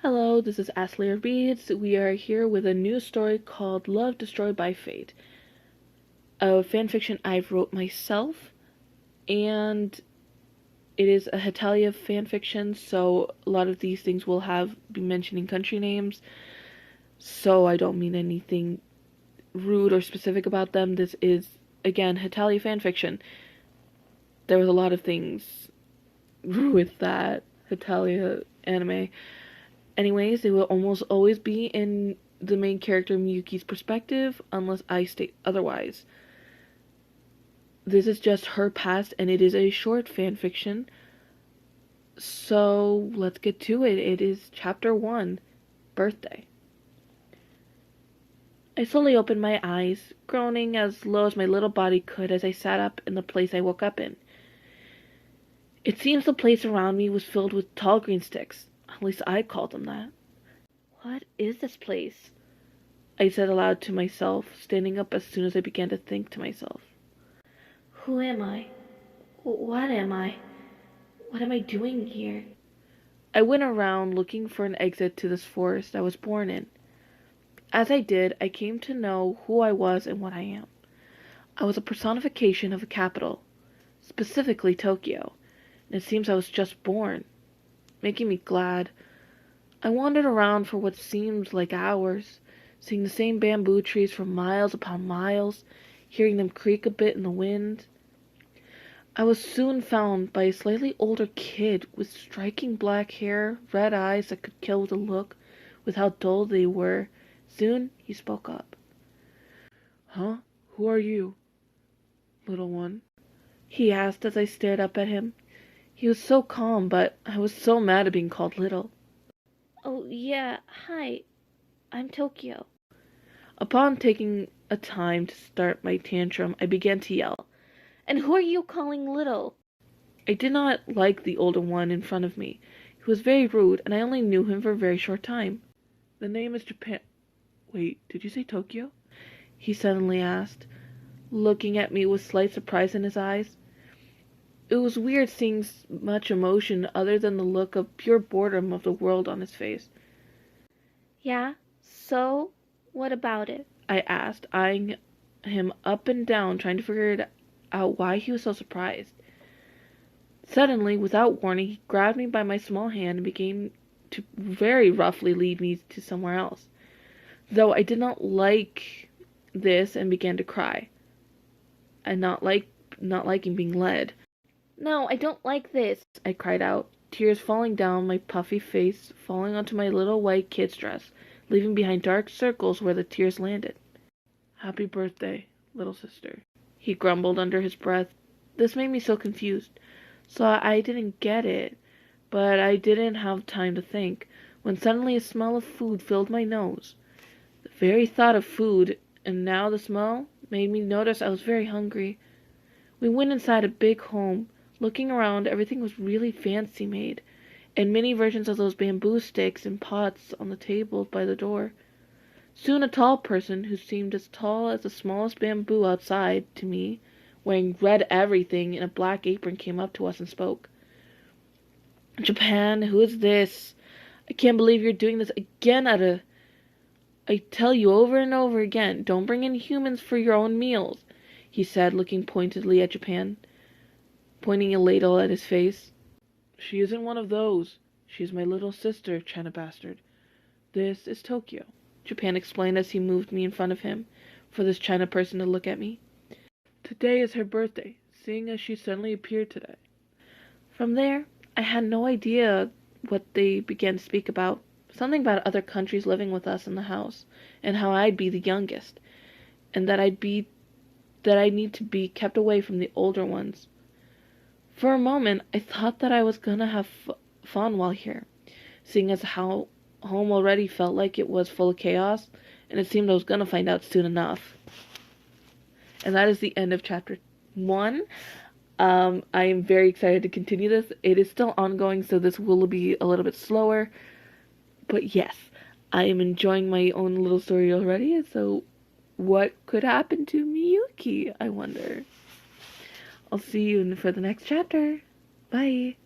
Hello, this is Ashley Beads. We are here with a new story called Love Destroyed by Fate, a fanfiction I wrote myself, and it is a Hetalia fanfiction, so a lot of these things will be mentioning country names, so I don't mean anything rude or specific about them. This is, again, Hetalia fanfiction. There was a lot of things with that Hetalia anime. Anyways, it will almost always be in the main character Miyuki's perspective, unless I state otherwise. This is just her past, and it is a short fan fiction. So let's get to it. It is Chapter 1, Birthday. I slowly opened my eyes, groaning as low as my little body could as I sat up in the place I woke up in. It seems the place around me was filled with tall green sticks. At least I called them that. What is this place? I said aloud to myself, standing up as soon as I began to think to myself. Who am I? What am I? What am I doing here? I went around looking for an exit to this forest I was born in. As I did, I came to know who I was and what I am. I was a personification of a capital, specifically Tokyo, and it seems I was just born, making me glad. I wandered around for what seemed like hours, seeing the same bamboo trees for miles upon miles, hearing them creak a bit in the wind. I was soon found by a slightly older kid with striking black hair, red eyes that could kill with a look, with how dull they were. Soon he spoke up. Huh? Who are you, little one? He asked as I stared up at him. He was so calm, but I was so mad at being called little. Oh, yeah, hi. I'm Tokyo. Upon taking a time to start my tantrum, I began to yell. And who are you calling little? I did not like the older one in front of me. He was very rude, and I only knew him for a very short time. The name is Japan. Wait, did you say Tokyo? He suddenly asked, looking at me with slight surprise in his eyes. It was weird seeing much emotion other than the look of pure boredom of the world on his face. Yeah, so what about it? I asked, eyeing him up and down, trying to figure out why he was so surprised. Suddenly, without warning, he grabbed me by my small hand and began to very roughly lead me to somewhere else. Though I did not like this and began to cry. And not liking being led. No, I don't like this, I cried out, tears falling down my puffy face, falling onto my little white kid's dress, leaving behind dark circles where the tears landed. Happy birthday, little sister, he grumbled under his breath. This made me so confused. So I didn't get it, but I didn't have time to think, when suddenly a smell of food filled my nose. The very thought of food, and now the smell, made me notice I was very hungry. We went inside a big home. Looking around, everything was really fancy made, and many versions of those bamboo sticks and pots on the table by the door. Soon a tall person, who seemed as tall as the smallest bamboo outside to me, wearing red everything in a black apron, came up to us and spoke. Japan, who is this? I can't believe you're doing this again I tell you over and over again, don't bring in humans for your own meals, he said, looking pointedly at Japan, pointing a ladle at his face. She isn't one of those. She is my little sister, China bastard. This is Tokyo, Japan explained as he moved me in front of him, for this China person to look at me. Today is her birthday, seeing as she suddenly appeared today. From there, I had no idea what they began to speak about. Something about other countries living with us in the house, and how I'd be the youngest, and that I need to be kept away from the older ones. For a moment, I thought that I was gonna have fun while here, seeing as how home already felt like it was full of chaos, and it seemed I was gonna find out soon enough. And that is the end of Chapter 1. I am very excited to continue this. It is still ongoing, so this will be a little bit slower. But yes, I am enjoying my own little story already, so what could happen to Miyuki, I wonder? I'll see you for the next chapter. Bye.